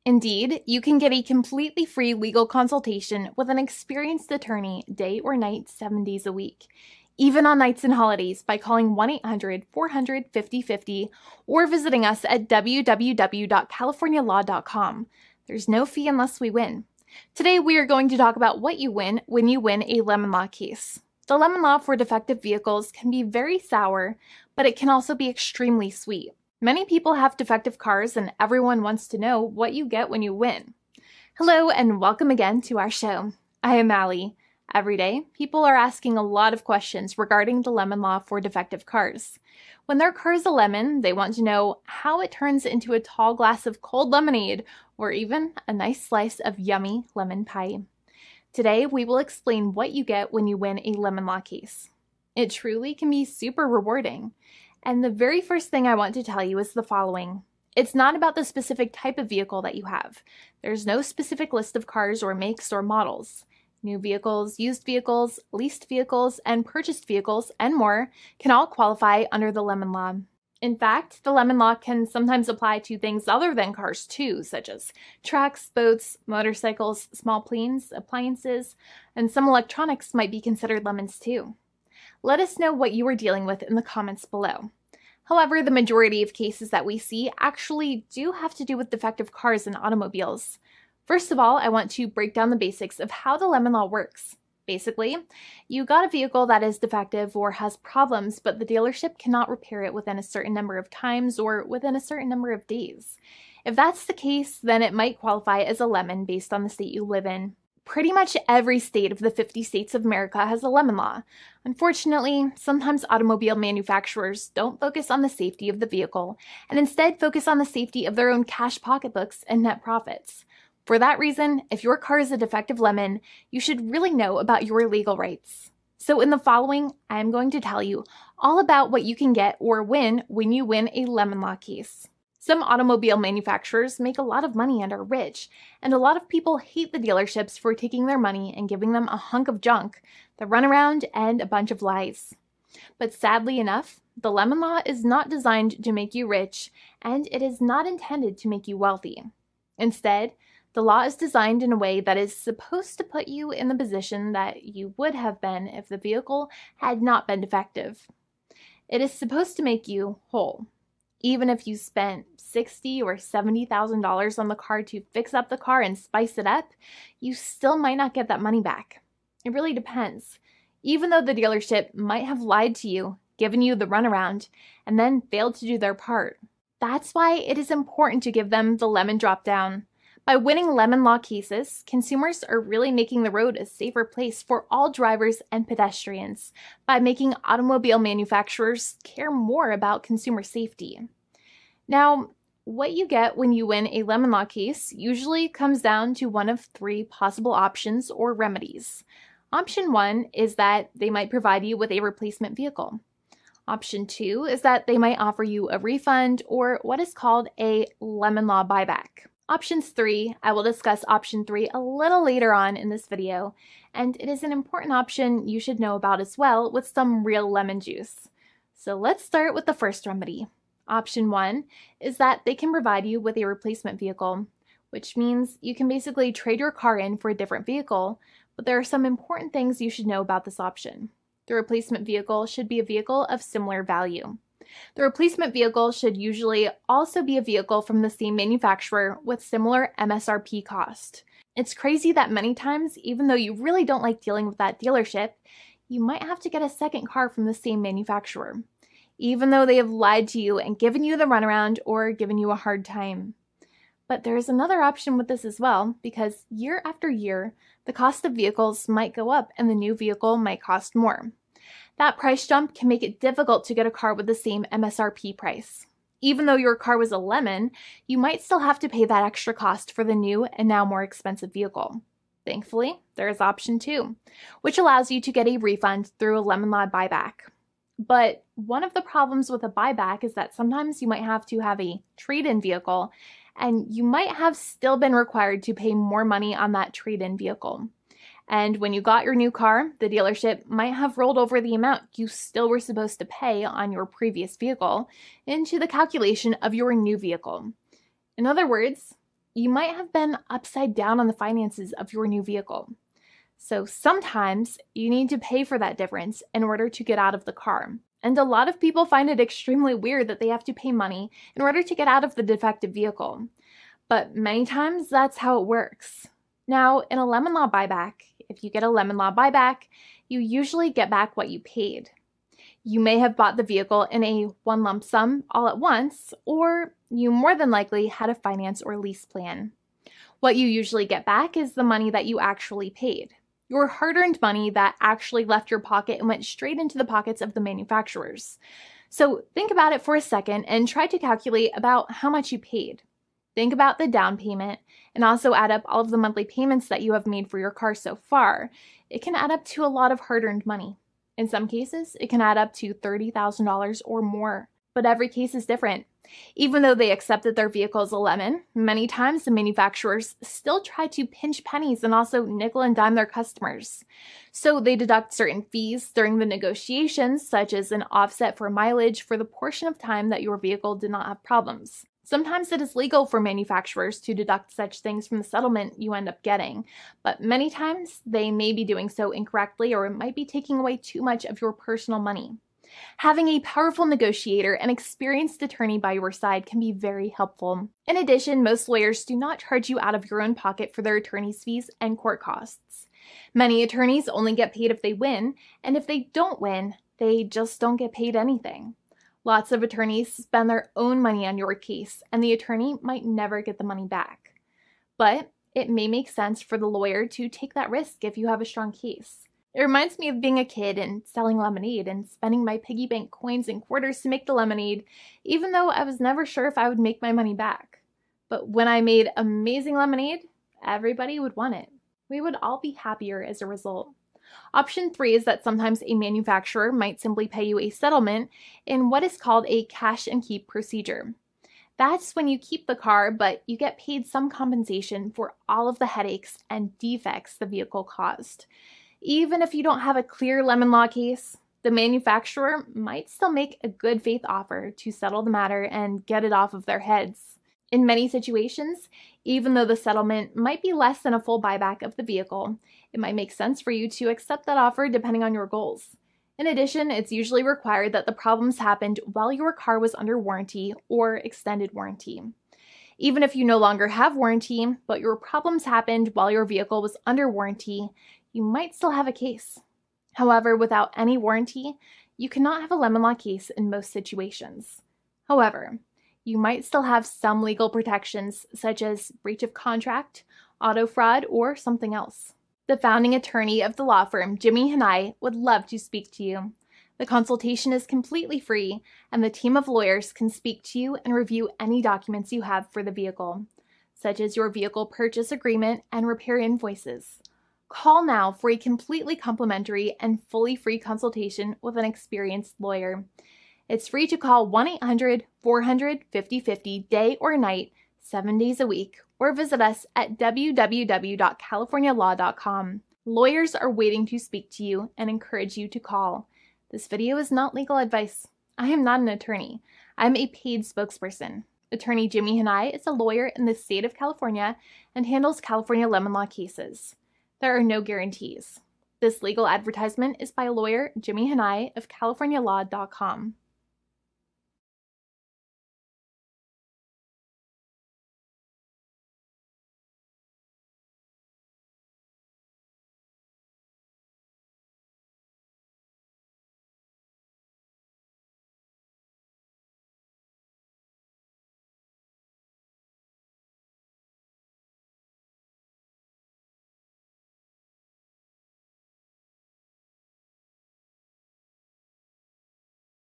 Indeed, you can get a completely free legal consultation with an experienced attorney day or night, 7 days a week, even on nights and holidays by calling 1-800-400-5050 or visiting us at www.californialaw.com. There's no fee unless we win. Today, we are going to talk about what you win when you win a lemon law case. The lemon law for defective vehicles can be very sour, but it can also be extremely sweet. Many people have defective cars, and everyone wants to know what you get when you win. Hello, and welcome again to our show. I am Allie. Every day, people are asking a lot of questions regarding the lemon law for defective cars. When their car is a lemon, they want to know how it turns into a tall glass of cold lemonade, or even a nice slice of yummy lemon pie. Today, we will explain what you get when you win a lemon law case. It truly can be super rewarding. And the very first thing I want to tell you is the following. It's not about the specific type of vehicle that you have. There's no specific list of cars or makes or models. New vehicles, used vehicles, leased vehicles, and purchased vehicles, and more can all qualify under the lemon law. In fact, the lemon law can sometimes apply to things other than cars too, such as trucks, boats, motorcycles, small planes, appliances, and some electronics might be considered lemons too. Let us know what you are dealing with in the comments below. However, the majority of cases that we see actually do have to do with defective cars and automobiles. First of all, I want to break down the basics of how the lemon law works. Basically, you got a vehicle that is defective or has problems, but the dealership cannot repair it within a certain number of times or within a certain number of days. If that's the case, then it might qualify as a lemon based on the state you live in. Pretty much every state of the 50 states of America has a lemon law. Unfortunately, sometimes automobile manufacturers don't focus on the safety of the vehicle and instead focus on the safety of their own cash pocketbooks and net profits. For that reason, if your car is a defective lemon, you should really know about your legal rights. So in the following, I am going to tell you all about what you can get or win when you win a lemon law case. Some automobile manufacturers make a lot of money and are rich, and a lot of people hate the dealerships for taking their money and giving them a hunk of junk, the runaround, and a bunch of lies. But sadly enough, the lemon law is not designed to make you rich, and it is not intended to make you wealthy. Instead, the law is designed in a way that is supposed to put you in the position that you would have been if the vehicle had not been defective. It is supposed to make you whole. Even if you spent $60,000 or $70,000 on the car to fix up the car and spice it up, you still might not get that money back. It really depends. Even though the dealership might have lied to you, given you the runaround, and then failed to do their part. That's why it is important to give them the lemon drop down. By winning lemon law cases, consumers are really making the road a safer place for all drivers and pedestrians by making automobile manufacturers care more about consumer safety. Now, what you get when you win a lemon law case usually comes down to one of three possible options or remedies. Option 1 is that they might provide you with a replacement vehicle. Option 2 is that they might offer you a refund or what is called a lemon law buyback. Options 3, I will discuss option 3 a little later on in this video, and it is an important option you should know about as well with some real lemon juice. So let's start with the first remedy. Option 1 is that they can provide you with a replacement vehicle, which means you can basically trade your car in for a different vehicle, but there are some important things you should know about this option. The replacement vehicle should be a vehicle of similar value. The replacement vehicle should usually also be a vehicle from the same manufacturer with similar MSRP cost. It's crazy that many times, even though you really don't like dealing with that dealership, you might have to get a second car from the same manufacturer, even though they have lied to you and given you the runaround or given you a hard time. But there is another option with this as well, because year after year, the cost of vehicles might go up and the new vehicle might cost more. That price jump can make it difficult to get a car with the same MSRP price. Even though your car was a lemon, you might still have to pay that extra cost for the new and now more expensive vehicle. Thankfully, there is option 2, which allows you to get a refund through a lemon law buyback. But one of the problems with a buyback is that sometimes you might have to have a trade-in vehicle, and you might have still been required to pay more money on that trade-in vehicle. And when you got your new car, the dealership might have rolled over the amount you still were supposed to pay on your previous vehicle into the calculation of your new vehicle. In other words, you might have been upside down on the finances of your new vehicle. So sometimes you need to pay for that difference in order to get out of the car. And a lot of people find it extremely weird that they have to pay money in order to get out of the defective vehicle. But many times that's how it works. Now, in a lemon law buyback, if you get a lemon law buyback, you usually get back what you paid. You may have bought the vehicle in a one lump sum all at once, or you more than likely had a finance or lease plan. What you usually get back is the money that you actually paid. Your hard-earned money that actually left your pocket and went straight into the pockets of the manufacturers. So think about it for a second and try to calculate about how much you paid. Think about the down payment and also add up all of the monthly payments that you have made for your car so far. It can add up to a lot of hard-earned money. In some cases, it can add up to $30,000 or more, but every case is different. Even though they accept that their vehicle is a lemon, many times the manufacturers still try to pinch pennies and also nickel and dime their customers. So they deduct certain fees during the negotiations, such as an offset for mileage for the portion of time that your vehicle did not have problems. Sometimes it is legal for manufacturers to deduct such things from the settlement you end up getting, but many times they may be doing so incorrectly or it might be taking away too much of your personal money. Having a powerful negotiator and experienced attorney by your side can be very helpful. In addition, most lawyers do not charge you out of your own pocket for their attorney's fees and court costs. Many attorneys only get paid if they win, and if they don't win, they just don't get paid anything. Lots of attorneys spend their own money on your case, and the attorney might never get the money back. But it may make sense for the lawyer to take that risk if you have a strong case. It reminds me of being a kid and selling lemonade and spending my piggy bank coins and quarters to make the lemonade, even though I was never sure if I would make my money back. But when I made amazing lemonade, everybody would want it. We would all be happier as a result. Option 3 is that sometimes a manufacturer might simply pay you a settlement in what is called a cash and keep procedure. That's when you keep the car, but you get paid some compensation for all of the headaches and defects the vehicle caused. Even if you don't have a clear lemon law case, the manufacturer might still make a good faith offer to settle the matter and get it off of their heads. In many situations, even though the settlement might be less than a full buyback of the vehicle, it might make sense for you to accept that offer depending on your goals. In addition, it's usually required that the problems happened while your car was under warranty or extended warranty. Even if you no longer have warranty, but your problems happened while your vehicle was under warranty, you might still have a case. However, without any warranty, you cannot have a lemon law case in most situations. However, you might still have some legal protections such as breach of contract, auto fraud, or something else. The founding attorney of the law firm, Jimmy and I, would love to speak to you. The consultation is completely free, and the team of lawyers can speak to you and review any documents you have for the vehicle, such as your vehicle purchase agreement and repair invoices. Call now for a completely complimentary and fully free consultation with an experienced lawyer. It's free to call 1-800-400-5050 day or night, 7 days a week, or visit us at www.californialaw.com. Lawyers are waiting to speak to you and encourage you to call. This video is not legal advice. I am not an attorney. I'm a paid spokesperson. Attorney Jimmy Hanai is a lawyer in the state of California and handles California lemon law cases. There are no guarantees. This legal advertisement is by lawyer Jimmy Hanai of CaliforniaLaw.com.